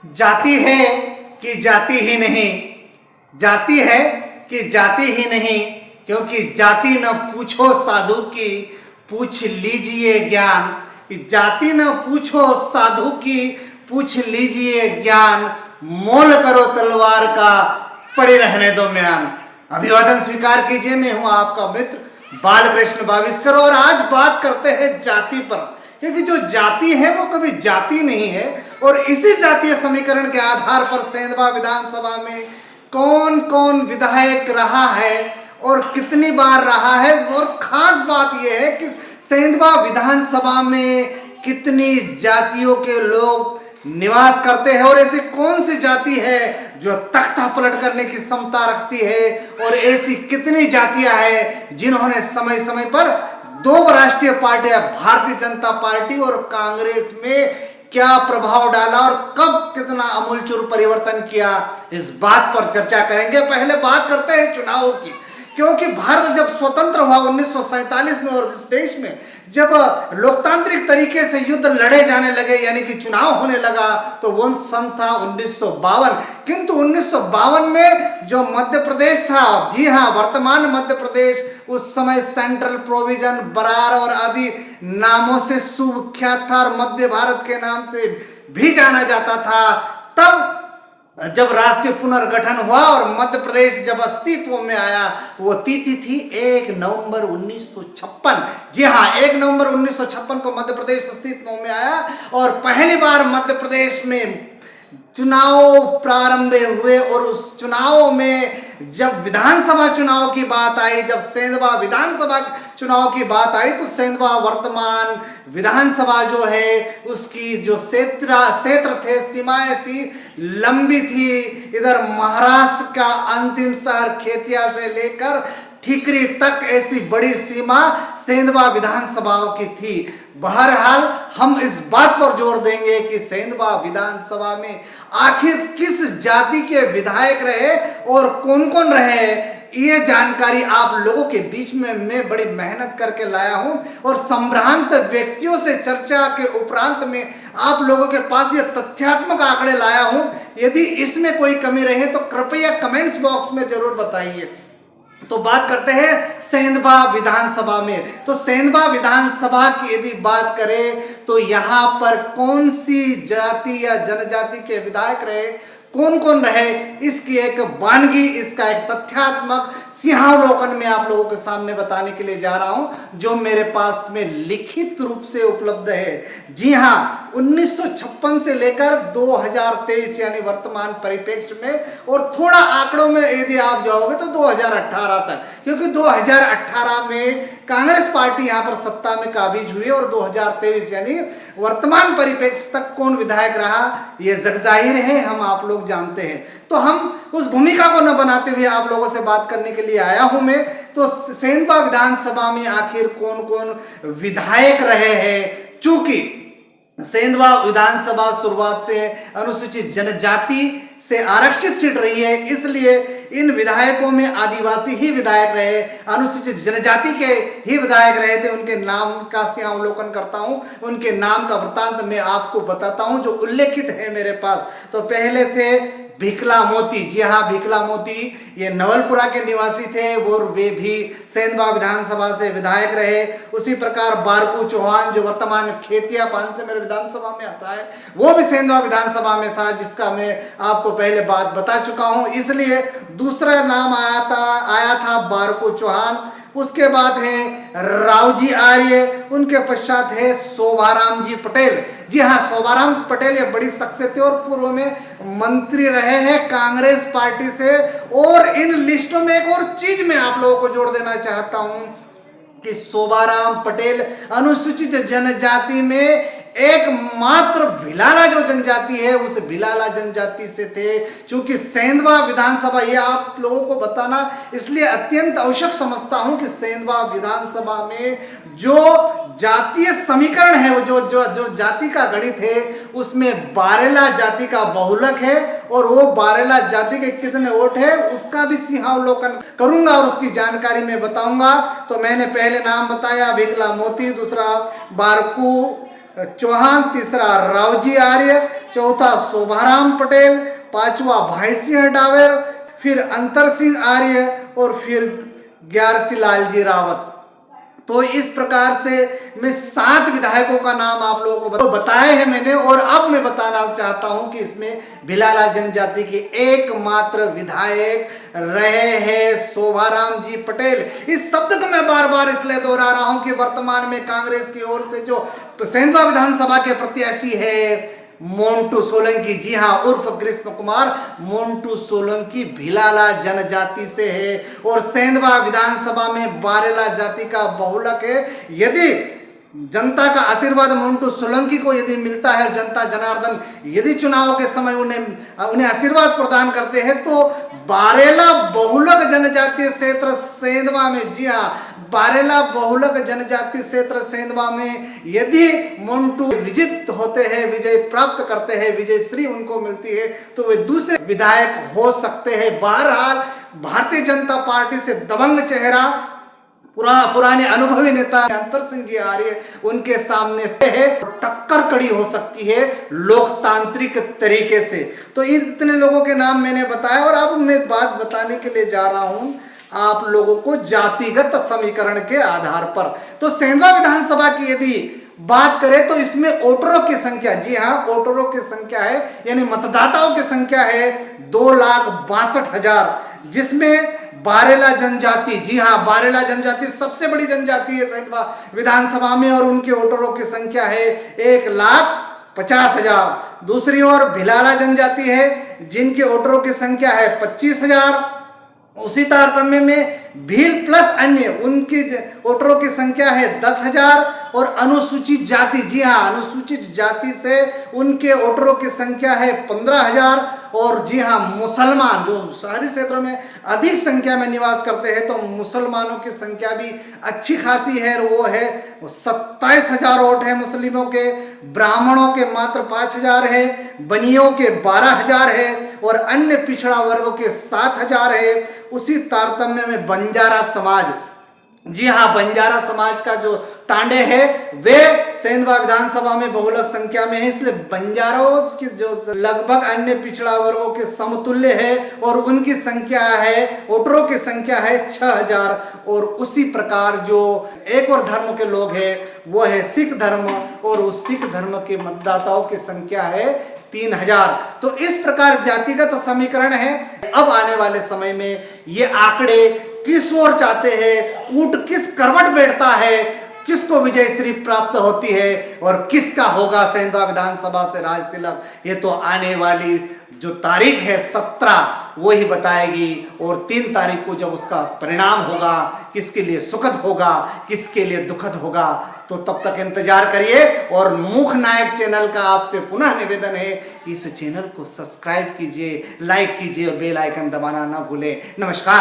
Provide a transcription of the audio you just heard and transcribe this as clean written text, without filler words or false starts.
जाति है कि जाति ही नहीं, जाति है कि जाति ही नहीं, क्योंकि जाति न पूछो साधु की, पूछ लीजिए ज्ञान। कि जाति न पूछो साधु की, पूछ लीजिए ज्ञान। मोल करो तलवार का, पड़े रहने दो म्यान। अभिवादन स्वीकार कीजिए, मैं हूं आपका मित्र बालकृष्ण बाविस्कर और आज बात करते हैं जाति पर, क्योंकि जो जाति है वो कभी जाति नहीं है। और इसी जातीय समीकरण के आधार पर सेंधवा विधानसभा में कौन कौन विधायक रहा है और कितनी बार रहा है, और खास बात यह है कि सेंधवा विधानसभा में कितनी जातियों के लोग निवास करते हैं और ऐसी कौन सी जाति है जो तख्ता पलट करने की क्षमता रखती है, और ऐसी कितनी जातियां हैं जिन्होंने समय समय पर दो राष्ट्रीय पार्टियां भारतीय जनता पार्टी और कांग्रेस में क्या प्रभाव डाला और कब कितना आमूलचूल परिवर्तन किया, इस बात पर चर्चा करेंगे। पहले बात करते हैं चुनावों की, क्योंकि भारत जब स्वतंत्र हुआ 1947 में और इस देश में जब लोकतांत्रिक तरीके से युद्ध लड़े जाने लगे, यानी कि चुनाव होने लगा, तो वो सन था 1952। किंतु 1952 में जो मध्य प्रदेश था, जी हाँ वर्तमान मध्य प्रदेश, उस समय सेंट्रल प्रोविजन, बरार और आदि नामों से सुविख्यात था और मध्य भारत के नाम से भी जाना जाता था। तब जब राष्ट्रीय पुनर्गठन हुआ और मध्य प्रदेश जब अस्तित्व में आया, तो वो तिथि थी 1 नवंबर 1956। जी हाँ, 1 नवंबर 1956 को मध्य प्रदेश अस्तित्व में आया और पहली बार मध्य प्रदेश में चुनाव प्रारंभ हुए। और उस चुनाव में जब विधानसभा चुनाव की बात आई, जब सेंधवा विधानसभा चुनाव की बात आई, तो सेंधवा वर्तमान विधानसभा जो है उसकी जो क्षेत्र थे, सीमाएं थी, लंबी थी। इधर महाराष्ट्र का अंतिम शहर खेतिया से लेकर ठीकरी तक ऐसी बड़ी सीमा सेंधवा विधानसभा की थी। बहरहाल हम इस बात पर जोर देंगे कि सेंधवा विधानसभा में आखिर किस जाति के विधायक रहे और कौन कौन रहे, ये जानकारी आप लोगों के बीच में मैं बड़ी मेहनत करके लाया हूं और संभ्रांत व्यक्तियों से चर्चा के उपरांत में आप लोगों के पास ये तथ्यात्मक आंकड़े लाया हूं। यदि इसमें कोई कमी रहे तो कृपया कमेंट्स बॉक्स में जरूर बताइए। तो बात करते हैं सेंधवा विधानसभा में। तो सेंधवा विधानसभा की यदि बात करें तो यहाँ पर कौन सी जाति या जनजाति के विधायक रहे, कौन कौन रहे, इसकी एक वानगी, इसका एक तथ्यात्मक सिंहावलोकन में आप लोगों के सामने बताने के लिए जा रहा हूं, जो मेरे पास में लिखित रूप से उपलब्ध है। जी हाँ, 1956 से लेकर 2023 यानी वर्तमान परिप्रेक्ष्य में, और थोड़ा आंकड़ों में यदि आप जाओगे तो 2018 तक, क्योंकि 2018 में कांग्रेस पार्टी यहां पर सत्ता में काबिज हुई और 2023 यानी वर्तमान परिप्रेक्ष्य तक कौन विधायक रहा ये जगजाहिर है, हम आप लोग जानते हैं। तो हम उस भूमिका को न बनाते हुए आप लोगों से बात करने के लिए आया हूं मैं। तो सेंधवा विधानसभा में आखिर कौन कौन विधायक रहे हैं, चूंकि सेंधवा विधानसभा शुरुआत से अनुसूचित जनजाति से आरक्षित सीट रही है, इसलिए इन विधायकों में आदिवासी ही विधायक रहे, अनुसूचित जनजाति के ही विधायक रहे थे। उनके नाम का अवलोकन करता हूं, उनके नाम का वृत्तांत मैं आपको बताता हूं जो उल्लेखित है मेरे पास। तो पहले थे भिकला मोती। जी हाँ, भिकला मोती ये नवलपुरा के निवासी थे और वे भी सेंधवा विधानसभा से विधायक रहे। उसी प्रकार बारकू चौहान जो वर्तमान खेतिया पान से मेरे विधानसभा में आता है, वो भी सेंधवा विधानसभा में था, जिसका मैं आपको पहले बात बता चुका हूँ, इसलिए दूसरा नाम आया था बारकू चौहान। उसके बाद है रावजी आर्य, उनके पश्चात है शोभाराम जी पटेल। जी हाँ, शोभाराम पटेल ये बड़ी शख्सियत थे और पूर्व में मंत्री रहे हैं कांग्रेस पार्टी से। और इन लिस्टों में एक और चीज मैं आप लोगों को जोड़ देना चाहता हूं कि शोभाराम पटेल अनुसूचित जनजाति में एकमात्र भिलाला जो जनजाति है उस भिलाला जनजाति से थे। चूंकि सेंधवा विधानसभा, ये आप लोगों को बताना इसलिए अत्यंत आवश्यक समझता हूं कि सेंधवा विधानसभा में जो जातीय समीकरण है, वो जो जाति का गणित है, उसमें बारेला जाति का बहुलक है और वो बारेला जाति के कितने वोट है उसका भी सिंहावलोकन करूंगा और उसकी जानकारी मैं बताऊंगा। तो मैंने पहले नाम बताया भिकला मोती, दूसरा बारकू चौहान, तीसरा रावजी आर्य, चौथा शोभाराम पटेल, पांचवा भाई सिंह डावर, फिर अंतर सिंह आर्य और फिर ग्यारसी लालजी रावत। तो इस प्रकार से मैं 7 विधायकों का नाम आप लोगों को बताए हैं मैंने। और अब मैं बताना चाहता हूं कि इसमें भिलाला जनजाति के एकमात्र विधायक रहे हैं शोभाराम जी पटेल। इस शब्द को मैं बार बार इसलिए दोहरा रहा हूं कि वर्तमान में कांग्रेस की ओर से जो सेंधवा विधानसभा के प्रत्याशी है मोंटू सोलंकी, जी हाँ, उर्फ कृष्ण कुमार मोंटू सोलंकी भिलाला जनजाति से है और सेंधवा विधानसभा में बारेला जाति का बहुलक है। यदि जनता का आशीर्वाद मोंटू सोलंकी को यदि मिलता है, जनता जनार्दन यदि चुनाव के समय उन्हें आशीर्वाद प्रदान करते हैं, तो बारेला बहुलक जनजातीय क्षेत्र सेंधवा में, जी हाँ, बारेला बहुलक जनजाति क्षेत्र सेंधवा में यदि मोंटू विजित होते हैं, विजय प्राप्त करते हैं, विजय श्री उनको मिलती है, तो वे दूसरे विधायक हो सकते हैं। बहरहाल भारतीय जनता पार्टी से दबंग चेहरा, पुराने अनुभवी नेता अंतर सिंह जी आर्य उनके सामने से है, टक्कर कड़ी हो सकती है लोकतांत्रिक तरीके से। तो इतने लोगों के नाम मैंने बताया और अब मैं बात बताने के लिए जा रहा हूं आप लोगों को जातिगत समीकरण के आधार पर। तो सेंधवा विधानसभा की यदि बात करें तो इसमें वोटरों की संख्या, जी हाँ, वोटरों की संख्या है यानी मतदाताओं की संख्या है 2,62,000, जिसमें बारेला जनजाति, जी हाँ, बारेला जनजाति सबसे बड़ी जनजाति है सेंधवा विधानसभा में और उनके वोटरों की संख्या है 1,50,000। दूसरी ओर भिलाला जनजाति है जिनके वोटरों की संख्या है 25,000। उसी तारतम्य में भील प्लस अन्य उनकी वोटरों की संख्या है 10,000 और अनुसूचित जाति, जी हाँ, अनुसूचित जाति से उनके वोटरों की संख्या है 15,000 और जी हाँ, मुसलमान जो शहरी क्षेत्रों में अधिक संख्या में निवास करते हैं तो मुसलमानों की संख्या भी अच्छी खासी है और वो है 27,000 वोट है मुस्लिमों के, ब्राह्मणों के मात्र 5,000 है, बनियों के 12,000 है और अन्य पिछड़ा वर्गों के 7,000 है। उसी तारतम्य में बंजारा समाज, जी हाँ, बंजारा समाज का जो टांडे है वे सेंधवा विधानसभा में बहुलक संख्या में है, इसलिए बंजारों की जो लगभग अन्य पिछड़ा वर्गों के समतुल्य है और उनकी संख्या है, वोटरों की संख्या है 6,000। और उसी प्रकार जो एक और धर्म के लोग हैं वो है सिख धर्म और उस सिख धर्म के मतदाताओं की संख्या है 3,000। तो इस प्रकार जातिगत समीकरण है। अब आने वाले समय में ये आंकड़े किस ओर चाहते हैं, ऊंट किस करवट बैठता है, किसको विजय श्री प्राप्त होती है और किसका होगा सेंधवा विधानसभा से राज तिलक, ये तो आने वाली जो तारीख है 17 वो ही बताएगी। और 3 तारीख को जब उसका परिणाम होगा, किसके लिए सुखद होगा, किसके लिए दुखद होगा, तो तब तक इंतजार करिए। और मुख नायक चैनल का आपसे पुनः निवेदन है कि इस चैनल को सब्सक्राइब कीजिए, लाइक कीजिए और बेल आइकन दबाना ना भूलें। नमस्कार।